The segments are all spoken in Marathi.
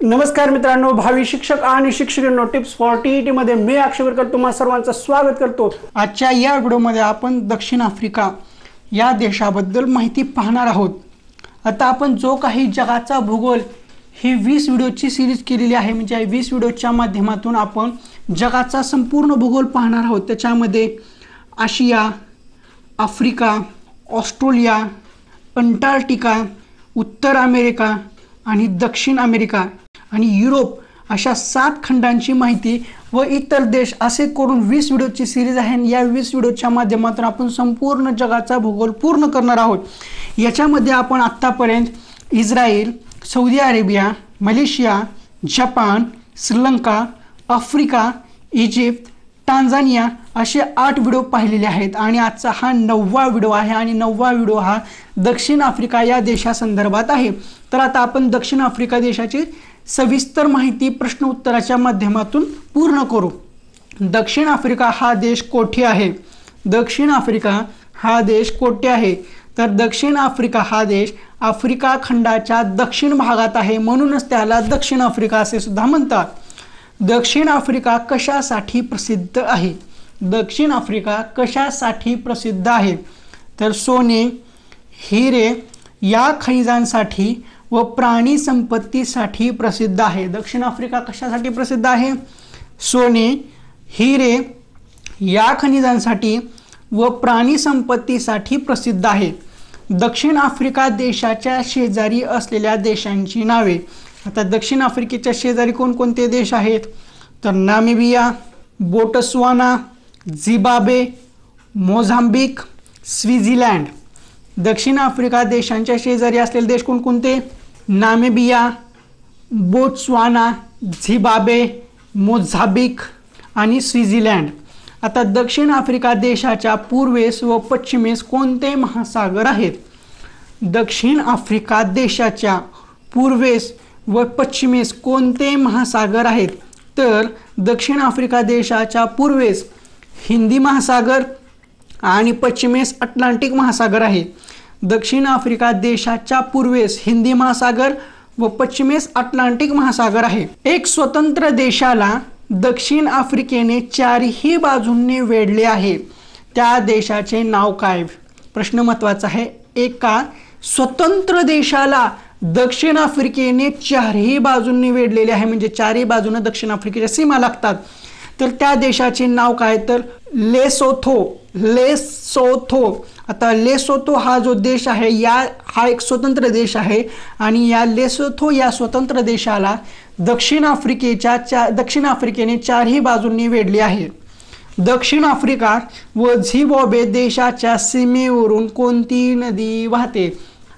नमस्कार मित्रांनो, भावी शिक्षक आणि शिक्षकांनो, टिप्स फॉर टीईटी मध्ये मी अक्षय तुम्हा सर्वांचं स्वागत करतो। आजच्या या व्हिडिओमध्ये आपण दक्षिण आफ्रिका या देशाबद्दल माहिती पाहणार आहोत। आता आपण जो काही जगाचा भूगोल ही 20 व्हिडिओची सिरीज केलेली आहे, म्हणजे या 20 व्हिडिओच्या माध्यमातून आपण जगाचा संपूर्ण भूगोल पाहणार आहोत। त्याच्यामध्ये आशिया, आफ्रिका, ऑस्ट्रेलिया, अंटार्क्टिका, उत्तर अमेरिका आणि दक्षिण अमेरिका आणि युरोप अशा 7 खंडांची माहिती व इतर देश असे करून 20 व्हिडिओची सिरीज आहे। या 20 व्हिडिओच्या माध्यमातून आपण संपूर्ण जगाचा भूगोल पूर्ण करणार आहोत। याच्यामध्ये आपण आत्तापर्यंत Israel, Saudi Arabia, Malaysia, Japan, Sri Lanka, Africa, Egypt, Tanzania असे 8 व्हिडिओ पाहिलेले आहेत आणि आजचा हा 9वा व्हिडिओ आहे आणि 9वा व्हिडिओ हा दक्षिण आफ्रिका या देशासंदर्भात आहे। तर आता आपण दक्षिण आफ्रिका देशाची सविस्तर माहिती प्रश्न उत्तराच्या माध्यमातून पूर्ण करू। दक्षिण आफ्रिका हा देश कोठे आहे? दक्षिण आफ्रिका हा देश कोठे आहे? तर दक्षिण आफ्रिका हा देश आफ्रिका खंडाच्या दक्षिण भागात आहे, म्हणूनच त्याला दक्षिण आफ्रिका असे सुद्धा म्हणतात। दक्षिण आफ्रिका कशासाठी प्रसिद्ध आहे? दक्षिण आफ्रिका कशासाठी प्रसिद्ध आहे? तर सोने, हिरे या खनिजांसाठी व प्राणी संपत्तीसाठी प्रसिद्ध आहे। दक्षिण आफ्रिका कशासाठी प्रसिद्ध आहे? सोने, हिरे या खनिजांसाठी व प्राणी संपत्तीसाठी प्रसिद्ध आहे। दक्षिण आफ्रिका देशाच्या शेजारी असलेल्या देशांची नावे। आता दक्षिण आफ्रिकेच्या शेजारी कोणकोणते देश आहेत? तर Namibia, Botswana, Zimbabwe, Mozambique, Switzerland. दक्षिण आफ्रिका देशांच्या शेजारी असलेले देश कोणकोणते? नामिबिया, बोट्स्वाना, झिम्बाब्वे, मोझाम्बिक आणि स्वित्झर्लंड। आता दक्षिण आफ्रिका देशाच्या पूर्वेस व पश्चिमेस कोणते महासागर आहेत? दक्षिण आफ्रिका देशाच्या पूर्वेस व पश्चिमेस कोणते महासागर आहेत? तर दक्षिण आफ्रिका देशाच्या पूर्वेस हिंदी महासागर आणि पश्चिमेस अटलांटिक महासागर आहे। दक्षिण आफ्रिका देशाच्या पूर्वेस हिंदी महासागर व पश्चिमेस अटलांटिक महासागर आहे। एक स्वतंत्र देशाला दक्षिण आफ्रिकेने चारही बाजूंनी वेढले आहे, त्या देशाचे नाव काय? प्रश्न महत्त्वाचा आहे। एका स्वतंत्र देशाला दक्षिण आफ्रिकेने चारही बाजूंनी वेढलेले आहे, म्हणजे चारही बाजूने दक्षिण आफ्रिकेच्या सीमा लागतात, तर त्या देशाचे नाव काय? तर लेसोथो। लेसोथो। आता लेसोथो हा जो देश आहे हा एक स्वतंत्र देश आहे आणि या लेसोथो या स्वतंत्र देशाला दक्षिण आफ्रिकेने चारही बाजूंनी वेढले आहे। दक्षिण आफ्रिका व झिम्बाब्वे देशाच्या सीमेवरून कोणती नदी वाहते?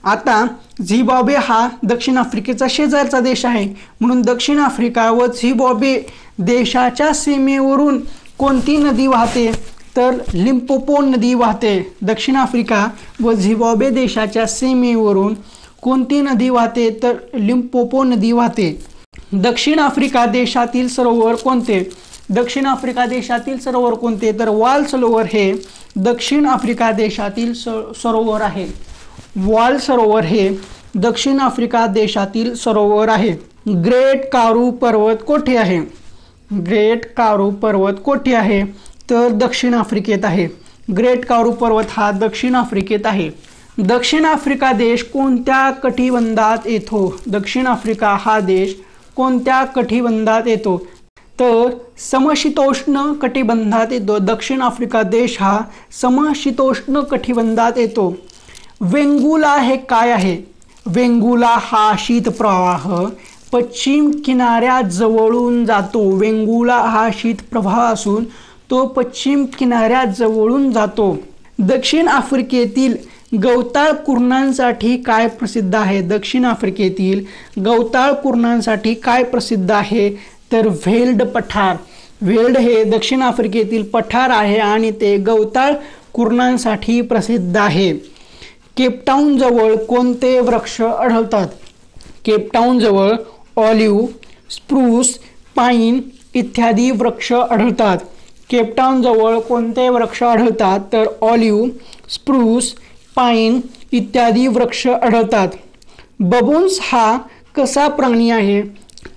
आता झिम्बाब्वे हा दक्षिण आफ्रिकेचा शेजारचा देश आहे, म्हणून दक्षिण आफ्रिका व झिम्बाब्वे देशाच्या सीमेवरून कोणती नदी वाहते? तर लिम्पोपो नदी वाहते। दक्षिण आफ्रिका व झिम्बाब्वे देशाच्या सीमेवरून कोणती नदी वाहते? तर लिम्पोपो नदी वाहते। दक्षिण आफ्रिका देशातील सरोवर कोणते? दक्षिण आफ्रिका देशातील सरोवर कोणते? तर वाल सरोवर हे दक्षिण आफ्रिका देशातील सरोवर आहे। वाल सरोवर हे दक्षिण आफ्रिका देशातील सरोवर आहे। ग्रेट कारू पर्वत कोठे आहे? ग्रेट कारू पर्वत कोठे आहे? तर दक्षिण आफ्रिकेत आहे। ग्रेट कारू पर्वत हा दक्षिण आफ्रिकेत आहे। दक्षिण आफ्रिका देश कोणत्या कटिबंधात येतो? दक्षिण आफ्रिका हा देश कोणत्या कटिबंधात येतो? तर समशीतोष्ण कटिबंधात येतो। दक्षिण आफ्रिका देश हा समशीतोष्ण कटिबंधात येतो। वेंगुला हे काय आहे? वेंगुला हा शीतप्रवाह पश्चिम किनाऱ्याजवळून जातो। वेंगुला हा शीतप्रवाह असून तो पश्चिम किनाऱ्याजवळून जातो। दक्षिण आफ्रिकेतील गवताळ कुरणांसाठी काय प्रसिद्ध आहे? दक्षिण आफ्रिकेतील गवताळ कुरणांसाठी काय प्रसिद्ध आहे? तर व्हेल्ड पठार। व्हेल्ड हे दक्षिण आफ्रिकेतील पठार आहे आणि ते गवताळ कुरणांसाठी प्रसिद्ध आहे। केपटाऊन जवळ कोणते वृक्ष आढळतात? केपटाऊन जवळ ऑलिव्ह, स्प्रूस, पाईन इत्यादी वृक्ष आढळतात। केपटाऊन जवळ कोणते वृक्ष आढळतात? तर ऑलिव्ह, स्प्रूस, पाईन इत्यादी वृक्ष आढळतात। बबून्स हा कसा प्राणी आहे?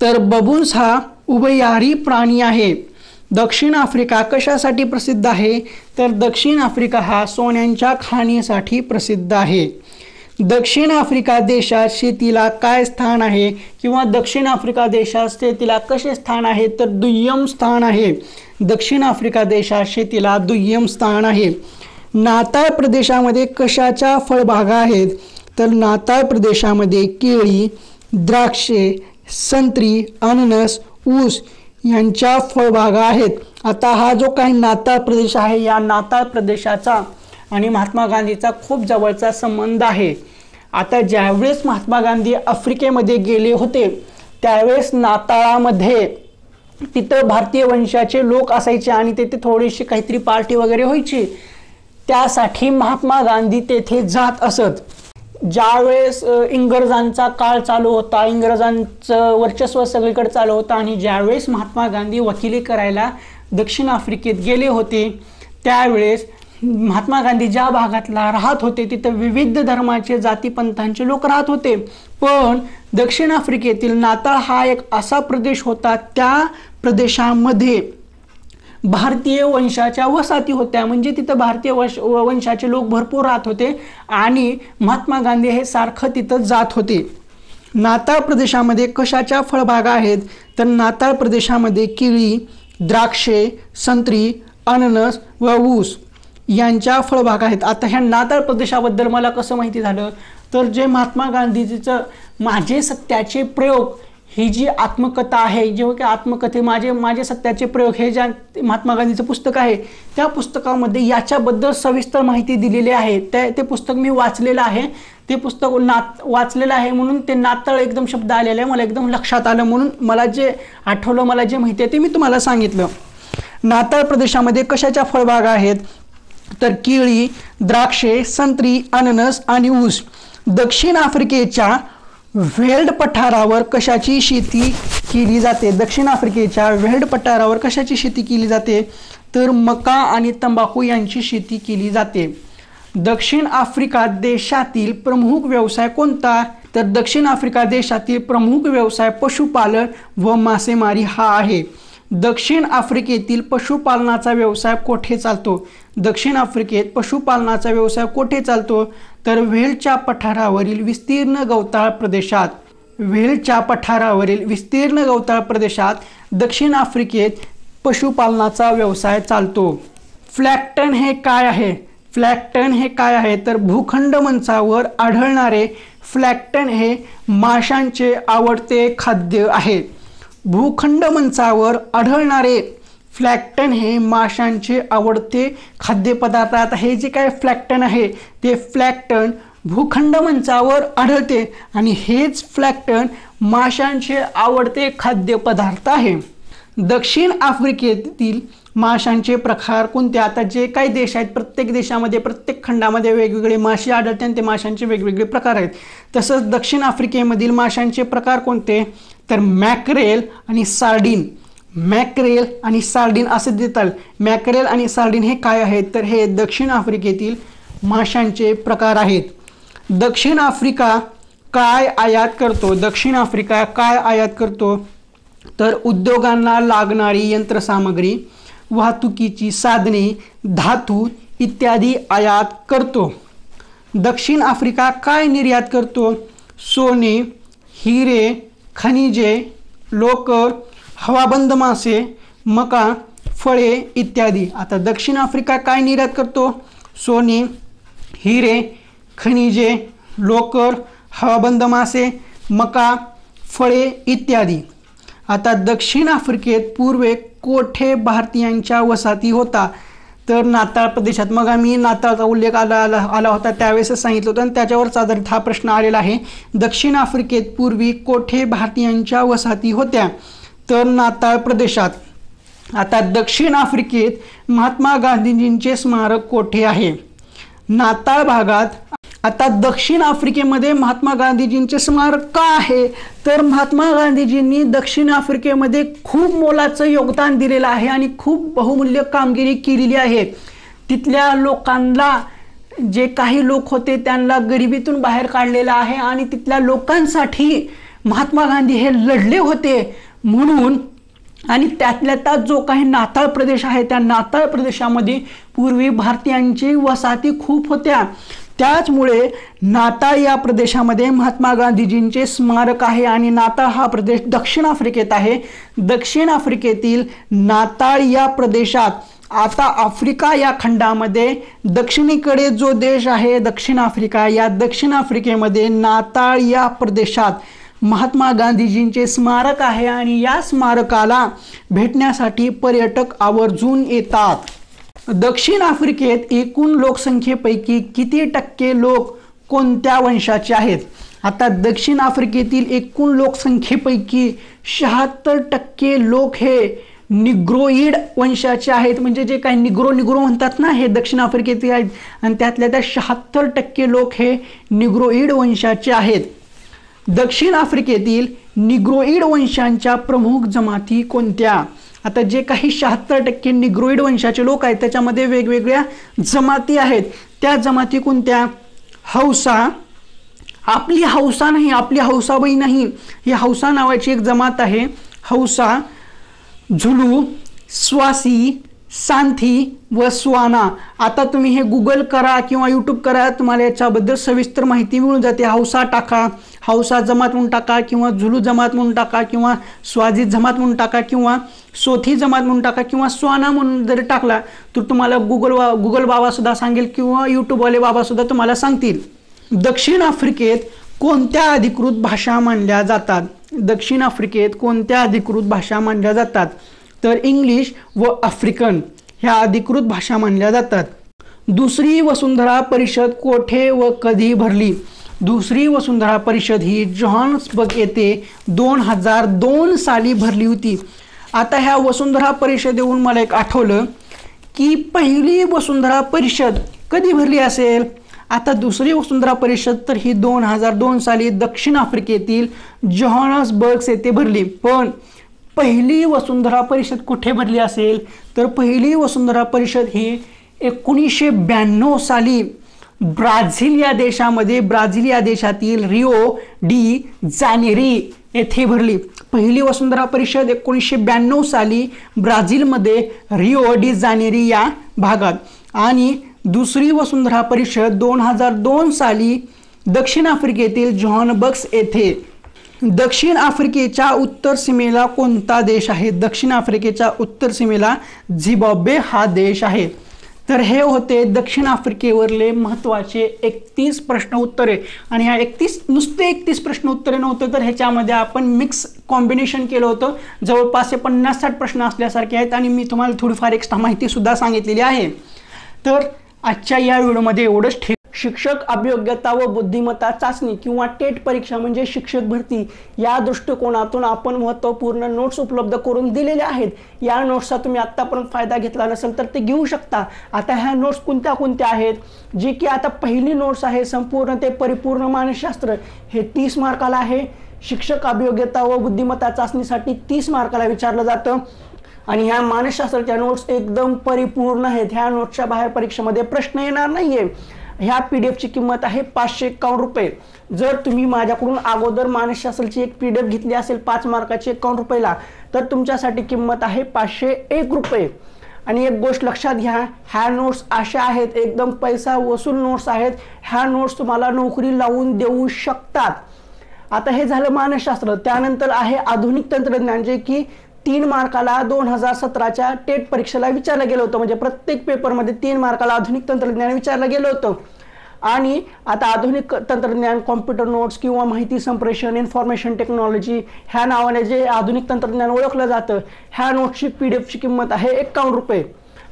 तर बबून्स हा उभयहारी प्राणी आहे. दक्षिण आफ्रिका कशासाठी प्रसिद्ध आहे? तर दक्षिण आफ्रिका हा सोन्यांच्या खाणीसाठी प्रसिद्ध आहे. दक्षिण आफ्रिका देशात शेतीला काय स्थान आहे किंवा दक्षिण आफ्रिका देशात शेतीला कसे स्थान आहे? तर दुय्यम स्थान आहे. दक्षिण आफ्रिका देशात शेतीला दुय्यम स्थान आहे. नाताळ प्रदेशामध्ये कशाच्या फळबागा आहेत? तर नाताळ प्रदेशामध्ये केळी, द्राक्षे, संत्री, अननस, ऊस यांच्या फळबागा आहेत. आता हा जो काही नाताळ प्रदेश आहे, या नाताळ प्रदेशाचा आणि महात्मा गांधीचा खूप जवळचा संबंध आहे. आता ज्यावेळेस महात्मा गांधी आफ्रिकेमध्ये गेले होते त्यावेळेस नाताळामध्ये तिथं भारतीय वंशाचे लोक असायचे आणि तिथे थोडीशी काहीतरी पार्टी वगैरे व्हायची. त्यासाठी महात्मा गांधी तेथे जात असत. ज्यावेळेस इंग्रजांचा काळ चालू होता, इंग्रजांचं वर्चस्व सगळीकडे चालू होतं आणि ज्यावेळेस महात्मा गांधी वकिली करायला दक्षिण आफ्रिकेत गेले होते त्यावेळेस महात्मा गांधी ज्या भागातला राहत होते तिथं विविध धर्माचे जातीपंथांचे लोक राहत होते. पण दक्षिण आफ्रिकेतील नाताळ हा एक असा प्रदेश होता, त्या प्रदेशामध्ये भारतीय वंशाच्या वसाहती होत्या. म्हणजे तिथं भारतीय वंशाचे लोक भरपूर राहत होते आणि महात्मा गांधी हे सारखं तिथं जात होते. नाताळ प्रदेशामध्ये कशाच्या फळबागा आहेत? तर नाताळ प्रदेशामध्ये केळी, द्राक्षे, संत्री, अननस व ऊस यांच्या फळबागा आहेत. आता ह्या नाताळ प्रदेशाबद्दल मला कसं माहिती झालं? तर जे महात्मा गांधीजीचं माझे सत्याचे प्रयोग ही जी आत्मकथा आहे, जेव्हा की आत्मकथे माझे सत्याचे प्रयोग हे ज्या महात्मा गांधीचं पुस्तक आहे त्या पुस्तकामध्ये याच्याबद्दल सविस्तर माहिती दिलेली आहे. ते पुस्तक मी वाचलेलं आहे. ते पुस्तक वाचलेलं आहे म्हणून ते नाताळ एकदम शब्द आलेले आहे, मला एकदम लक्षात आलं म्हणून मला जे आठवलं, मला जे माहिती आहे ते मी तुम्हाला सांगितलं. नाताळ प्रदेशामध्ये कशाच्या फळबागा आहेत? तर केळी, द्राक्षे, संत्री, अननस आणि ऊस. दक्षिण आफ्रिकेच्या वेल्ड पठारावर कशाची शेती केली जाते? दक्षिण आफ्रिकेच्या वेल्ड पठारावर कशाची शेती केली जाते? तर मका आणि तंबाखू यांची शेती केली जाते. दक्षिण आफ्रिका देशातील प्रमुख व्यवसाय कोणता? तर दक्षिण आफ्रिका देशातील प्रमुख व्यवसाय पशुपालन व मासेमारी हा आहे. दक्षिण आफ्रिकेतील पशुपालनाचा व्यवसाय कोठे चालतो? दक्षिण आफ्रिकेत पशुपालनाचा व्यवसाय कोठे चालतो? तर व्हेलच्या पठारावरील विस्तीर्ण गवताळ प्रदेशात. व्हेलच्या पठारावरील विस्तीर्ण गवताळ प्रदेशात दक्षिण आफ्रिकेत पशुपालनाचा व्यवसाय चालतो. फ्लॅक्टन हे काय आहे? फ्लॅक्टन हे काय आहे? तर भूखंड मंचावर आढळणारे फ्लॅक्टन हे माशांचे आवडते खाद्य आहे. भूखंड मंचावर आढळणारे फ्लॅक्टन हे माशांचे आवडते खाद्यपदार्थ. आता हे जे काय फ्लॅक्टन आहे ते फ्लॅक्टन भूखंड मंचावर आढळते आणि हेच फ्लॅक्टन माशांचे आवडते खाद्यपदार्थ आहे. दक्षिण आफ्रिकेतील माशांचे प्रकार कोणते? आता जे काही देश आहेत प्रत्येक देशामध्ये प्रत्येक खंडामध्ये वेगवेगळे मासे आढळते आणि ते माशांचे वेगवेगळे प्रकार आहेत. तसंच दक्षिण आफ्रिकेमधील माशांचे प्रकार कोणते? तर मॅक्रेल आणि सार्डिन. मॅक्रेल आणि सार्डिन असे देतात. मॅक्रेल आणि सार्डिन हे काय आहेत? तर हे दक्षिण आफ्रिकेतील माशांचे प्रकार आहेत. दक्षिण आफ्रिका काय आयात करतो? दक्षिण आफ्रिका काय आयात करतो? तर उद्योगांना लागणारी यंत्रसामग्री, वाहतुकीची साधने, धातू इत्यादी आयात करतो. दक्षिण आफ्रिका काय निर्यात करतो? सोने, हिरे, खनिजे, लोकर, हवाबंद मासे, मका, फळे इत्यादी. आता दक्षिण आफ्रिका काय निर्यात करतो? सोने, हिरे, खनिजे, लोकर, हवाबंद मासे, मका, फळे इत्यादी. आता दक्षिण आफ्रिकेत पूर्वे कोठे भारतीयांच्या वसाहती होता? तर नाताळ प्रदेशात. मग आम्ही नाताळचा उल्लेख आला होता त्यावेळेसच सांगितलं होतं आणि त्याच्यावरच आधारित हा प्रश्न आलेला आहे. दक्षिण आफ्रिकेत पूर्वी कोठे भारतीयांच्या वसाहती होत्या? तर नाताळ प्रदेशात. आता दक्षिण आफ्रिकेत महात्मा गांधीजींचे स्मारक कोठे आहे? नाताळ भागात. आता दक्षिण आफ्रिकेमध्ये महात्मा गांधीजींचे स्मारक का आहे? तर महात्मा गांधीजींनी दक्षिण आफ्रिकेमध्ये खूप मोलाचं योगदान दिलेलं आहे आणि खूप बहुमूल्य कामगिरी केलेली आहे. तिथल्या लोकांना, जे काही लोक होते त्यांना गरिबीतून बाहेर काढलेलं आहे आणि तिथल्या लोकांसाठी महात्मा गांधी हे लढले होते म्हणून, आणि त्यातल्या त्यात जो काही नाताळ प्रदेश आहे त्या नाताळ प्रदेशामध्ये पूर्वी भारतीयांची वसाहती खूप होत्या, त्याचमुळे नाताळ या प्रदेशामध्ये महात्मा गांधीजींचे स्मारक आहे. आणि नाताळ हा प्रदेश दक्षिण आफ्रिकेत आहे. दक्षिण आफ्रिकेतील नाताळ या प्रदेशात आता आफ्रिका या खंडामध्ये दक्षिणेकडे जो देश आहे दक्षिण आफ्रिका, या दक्षिण आफ्रिकेमध्ये नाताळ या प्रदेशात महात्मा गांधीजींचे स्मारक आहे आणि या स्मारकाला भेटण्यासाठी पर्यटक आवर्जून येतात. दक्षिण आफ्रिकेत एकूण लोकसंख्येपैकी किती टक्के लोक कोणत्या वंशाचे आहेत? आता दक्षिण आफ्रिकेतील एकूण लोकसंख्येपैकी 76% लोक हे निग्रोइड वंशाचे आहेत. म्हणजे जे काही निग्रो म्हणतात ना, हे दक्षिण आफ्रिकेतील आहेत आणि त्यातल्या त्या 76% लोक हे निग्रोइड वंशाचे आहेत. दक्षिण आफ्रिकेतील निग्रोइड वंशांच्या प्रमुख जमाती कोणत्या? आता जे काही 76% निग्रोइड वंशाचे लोक आहेत त्याच्यामध्ये वेगवेगळ्या जमाती आहेत. त्या जमाती कोणत्या? हौसा, आपली हौसा नाही, आपली हौसाबाई नाही, ही हौसा नावाची एक जमात आहे. हौसा, झुलू, स्वासी, सांथी व स्वाना. आता तुम्ही हे गुगल करा किंवा यूट्यूब करा, तुम्हाला याच्याबद्दल सविस्तर माहिती मिळून जाते. हौसा टाका, हौसा जमात म्हणून टाका किंवा झुलू जमात म्हणून टाका किंवा स्वाझी जमात म्हणून टाका किंवा सोथी जमात म्हणून टाका किंवा स्वाना म्हणून जरी टाकला तर तुम्हाला गुगल बाबासुद्धा सांगेल किंवा यूट्यूबवाले बाबासुद्धा तुम्हाला सांगतील. दक्षिण आफ्रिकेत कोणत्या अधिकृत भाषा मानल्या जातात? दक्षिण आफ्रिकेत कोणत्या अधिकृत भाषा मानल्या जातात? तर इंग्लिश व आफ्रिकन ह्या अधिकृत भाषा मानल्या जातात. दुसरी वसुंधरा परिषद कोठे व कधी भरली? दुसरी वसुंधरा परिषद ही जोहान्सबर्ग येथे 2002 साली भरली होती. आता ह्या वसुंधरा परिषदेहून मला एक आठवलं की पहिली वसुंधरा परिषद कधी भरली असेल? आता दुसरी वसुंधरा परिषद तर ही 2002 साली दक्षिण आफ्रिकेतील जोहान्सबर्ग येथे भरली. पण पहिली वसुंधरा परिषद कुठे भरली असेल? तर पहिली वसुंधरा परिषद ही 1992 साली ब्राझील या देशामध्ये, ब्राझील या देशातील रिओ डी जानेरी येथे भरली. पहिली वसुंधरा परिषद 1992 साली ब्राझीलमध्ये रिओ डी जानेरी या भागात, आणि दुसरी वसुंधरा परिषद 2002 साली दक्षिण आफ्रिकेतील जोहान्सबर्ग येथे. दक्षिण आफ्रिकेच्या उत्तर सीमेला कोणता देश आहे? दक्षिण आफ्रिकेच्या उत्तर सीमेला झिम्बाब्वे हा देश आहे. तर हे होते दक्षिण आफ्रिकेवरले महत्त्वाचे 31 प्रश्न उत्तरे. आणि ह्या 31 प्रश्न उत्तरे नव्हते, तर ह्याच्यामध्ये आपण मिक्स कॉम्बिनेशन केलं होतं. जवळपास 50-60 प्रश्न असल्यासारखे आहेत आणि मी तुम्हाला थोडीफार एक्स्ट्रा माहिती सुद्धा सांगितलेली आहे. तर आजच्या या व्हिडिओमध्ये एवढंच. शिक्षक अभियोग्यता व बुद्धिमत्ता चाचणी किंवा टेट परीक्षा म्हणजे शिक्षक भरती या दृष्टिकोनातून आपण महत्त्वपूर्ण नोट्स उपलब्ध करून दिलेले आहेत. या नोट्सचा तुम्ही आत्तापर्यंत फायदा घेतला नसेल तर ते घेऊ शकता. आता ह्या नोट्स कोणत्या कोणत्या आहेत? जी की आता पहिली नोट्स आहे संपूर्ण ते परिपूर्ण मानसशास्त्र, हे 30 मार्काला आहे. शिक्षक अभियोग्यता व बुद्धिमत्ता चाचणीसाठी 30 मार्काला विचारलं जातं. आणि ह्या मानसशास्त्राच्या नोट्स एकदम परिपूर्ण आहेत. ह्या नोट्सच्या बाहेर परीक्षेमध्ये प्रश्न येणार नाहीये. ह्या PDF ची किंमत आहे 551 रुपये. जर तुम्ही माझ्याकडून अगोदर मानसशास्त्राची एक PDF घेतली असेल 5 मार्काची 51 रुपयाला, तर तुमच्यासाठी किंमत आहे 501 रुपये. आणि एक गोष्ट लक्षात घ्या, ह्या नोट्स अशा आहेत एकदम पैसा वसूल नोट्स आहेत. ह्या नोट्स तुम्हाला नोकरी लावून देऊ शकतात. आता हे झालं मानसशास्त्र. त्यानंतर आहे आधुनिक तंत्रज्ञान, जे की 3 मार्काला 2017च्या टेट परीक्षेला विचारलं गेलं होतं. म्हणजे प्रत्येक पेपरमध्ये 3 मार्काला आधुनिक तंत्रज्ञान विचारलं गेलं होतं. आणि आता आधुनिक तंत्रज्ञान, कॉम्प्युटर नोट्स किंवा माहिती संप्रेषण, इन्फॉर्मेशन टेक्नॉलॉजी ह्या नावाने जे आधुनिक तंत्रज्ञान ओळखलं जातं, ह्या नोट्सची PDF ची किंमत आहे 51 रुपये.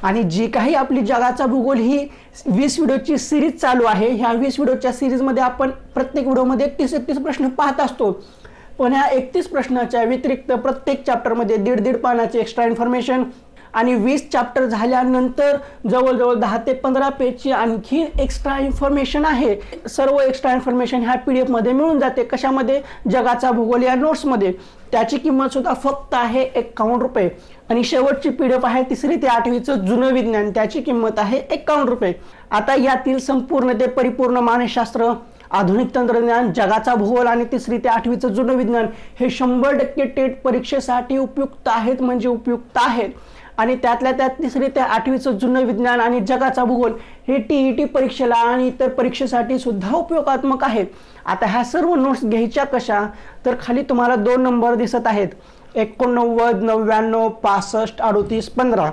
आणि जी काही आपली जगाचा भूगोल ही 20 व्हिडिओची सिरीज चालू आहे, ह्या 20 व्हिडिओच्या सिरीजमध्ये आपण प्रत्येक व्हिडिओमध्ये 31 प्रश्न पाहत असतो. पण ह्या 31 प्रश्नाच्या व्यतिरिक्त प्रत्येक चॅप्टरमध्ये 1.5 पानाचे एक्स्ट्रा इन्फॉर्मेशन आणि 20 चॅप्टर झाल्यानंतर जवळजवळ 10 ते 15 पेजची आणखी एक्स्ट्रा इन्फॉर्मेशन आहे. सर्व एक्स्ट्रा इन्फॉर्मेशन ह्या PDF मध्ये मिळून जाते. कशामध्ये? जगाचा भूगोल या नोट्समध्ये. त्याची किंमत सुद्धा फक्त आहे 51 रुपये. आणि शेवटची PDF आहे 3री ते 8वीचं जुनं विज्ञान, त्याची किंमत आहे 51 रुपये. आता यातील संपूर्ण ते परिपूर्ण मानसशास्त्र, आधुनिक तंत्रज्ञान, जगाचा भूगोल आणि 3री ते 8वीचं जुनं विज्ञान हे 100% टेट परीक्षेसाठी उपयुक्त आहेत, म्हणजे उपयुक्त आहेत. आणि त्यातल्या त्यात 3री ते 8वीचं जुनं विज्ञान आणि जगाचा भूगोल हे TET परीक्षेला आणि इतर परीक्षेसाठी सुद्धा उपयोगात्मक आहेत. आता ह्या सर्व नोट्स घ्यायच्या कशा, तर खाली तुम्हाला 2 नंबर दिसत आहेत, 89, 99, 65, 38, 15,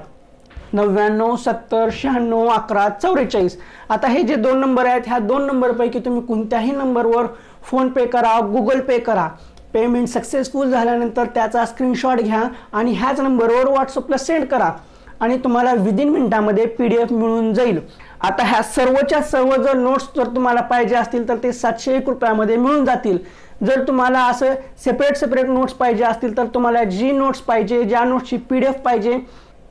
99, 70, 96, 11, 44. आता हे जे 2 नंबर आहेत, ह्या 2 नंबरपैकी तुम्ही कोणत्याही नंबरवर फोनपे करा, गुगल पे करा. पेमेंट सक्सेसफुल झाल्यानंतर त्याचा स्क्रीनशॉट घ्या आणि ह्याच नंबरवर व्हॉट्सअपला सेंड करा आणि तुम्हाला विदिन मिनिटामध्ये PDF मिळून जाईल. आता ह्या सर्वच्या सर्व जर नोट्स जर तुम्हाला पाहिजे असतील तर ते 701 रुपयामध्ये मिळून जातील. जर तुम्हाला असं सेपरेट नोट्स पाहिजे असतील तर तुम्हाला जी नोट्स पाहिजे, ज्या नोट्सची PDF पाहिजे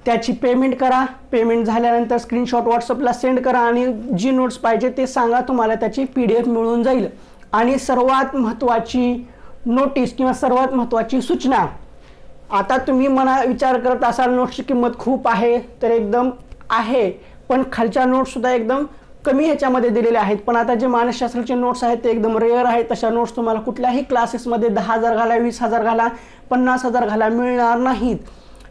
त्याची पेमेंट करा. पेमेंट झाल्यानंतर स्क्रीनशॉट व्हॉट्सअपला सेंड करा आणि जी नोट्स पाहिजे ते सांगा, तुम्हाला त्याची PDF मिळून जाईल. आणि सर्वात महत्त्वाची नोटीस किंवा सर्वात महत्त्वाची सूचना, आता तुम्ही विचार करत असाल नोट्सची किंमत खूप आहे, तर एकदम आहे, पण खालच्या नोट्ससुद्धा एकदम कमी ह्याच्यामध्ये दिलेल्या आहेत. पण आता जे मानसशास्त्राचे नोट्स आहेत ते एकदम रेअर आहेत. तशा नोट्स तुम्हाला कुठल्याही क्लासेसमध्ये 10,000 घाला, 20,000 घाला, 50,000 घाला मिळणार नाहीत.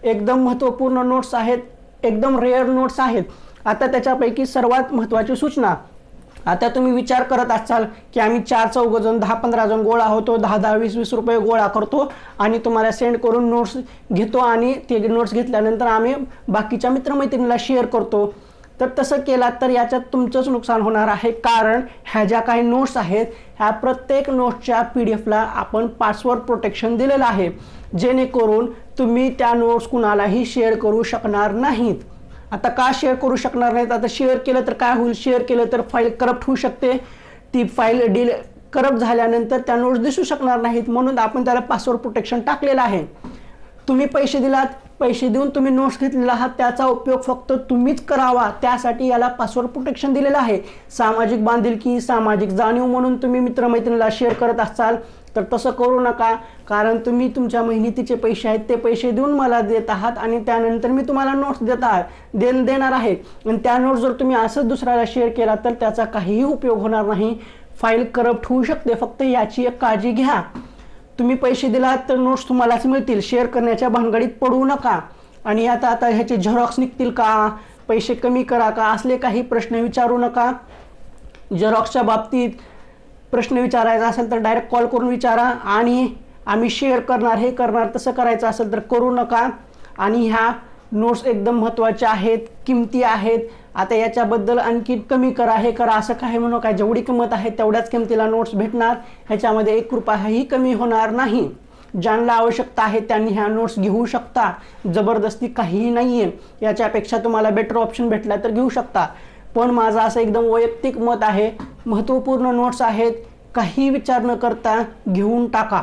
एकदम महत्त्वपूर्ण नोट्स आहेत, एकदम रेअर नोट्स आहेत. आता त्याच्यापैकी सर्वात महत्त्वाची सूचना, आता तुम्ही विचार करत असाल की आम्ही 4-4 जण 10-15 जण गोळा होतो, 10-10, 20-20 रुपये गोळा करतो आणि तुम्हाला सेंड करून नोट्स घेतो आणि ते नोट्स घेतल्यानंतर आम्ही बाकीच्या मित्रमैत्रिणीला शेअर करतो. तर तसं केलात तर याच्यात तुमचंच नुकसान होणार आहे. कारण ह्या ज्या काही नोट्स आहेत ह्या प्रत्येक नोट्सच्या PDFला आपण पासवर्ड प्रोटेक्शन दिलेलं आहे, जेणेकरून तुम्ही त्या नोट्स कुणालाही शेअर करू शकणार नाहीत. आता का शेअर करू शकणार नाहीत, आता शेअर केलं तर काय होईल, शेअर केलं तर फाईल करप्ट होऊ शकते. ती फाईल करप्ट झाल्यानंतर त्या नोट्स दिसू शकणार नाहीत, म्हणून आपण त्याला पासवर्ड प्रोटेक्शन टाकलेलं आहे. तुम्ही पैसे दिलात, पैसे देऊन तुम्ही नोट्स घेतलेला आहात, त्याचा उपयोग फक्त तुम्हीच करावा, त्यासाठी याला पासवर्ड प्रोटेक्शन दिलेलं आहे. सामाजिक बांधिलकी, सामाजिक जाणीव म्हणून तुम्ही मित्रमैत्रिणीला शेअर करत असाल तर तसं करू नका. कारण तुम्ही तुमच्या मेहनतीचे पैसे आहेत ते पैसे देऊन मला देत आहात आणि त्यानंतर मी तुम्हाला नोट्स देणार आहे. आणि त्या नोट्स जर तुम्ही असंच दुसऱ्याला शेअर केला तर त्याचा काहीही उपयोग होणार नाही, फाईल करप्ट होऊ शकते. फक्त याची एक काळजी घ्या. तुम्ही पैसे दिलात तर नोट्स तुम्हालाच मिळतील, शेअर करण्याच्या भानगडीत पडू नका. आणि आता ह्याचे झेरॉक्स निघतील का, पैसे कमी करा का, असले काही प्रश्न विचारू नका. झेरॉक्सच्या बाबतीत प्रश्न विचारायचा असेल तर डायरेक्ट कॉल करून विचारा आणि आम्ही शेअर करणार, हे करणार, तसं करायचं असेल तर करू नका. आणि ह्या नोट्स एकदम महत्त्वाच्या आहेत, किमती आहेत. आता याच्याबद्दल आणखी कमी करा, हे करा असं काही म्हणू नका. जेवढी किंमत आहे तेवढ्याच किमतीला नोट्स भेटणार, ह्याच्यामध्ये 1 रुपयाही कमी होणार नाही. ज्यांना आवश्यकता आहे त्यांनी ह्या नोट्स घेऊ शकता, जबरदस्ती काहीही नाही आहे. याच्यापेक्षा तुम्हाला बेटर ऑप्शन भेटला तर घेऊ शकता. पण माझं असं एकदम वैयक्तिक मत आहे, महत्त्वपूर्ण नोट्स आहेत, काही विचार न करता घेऊन टाका.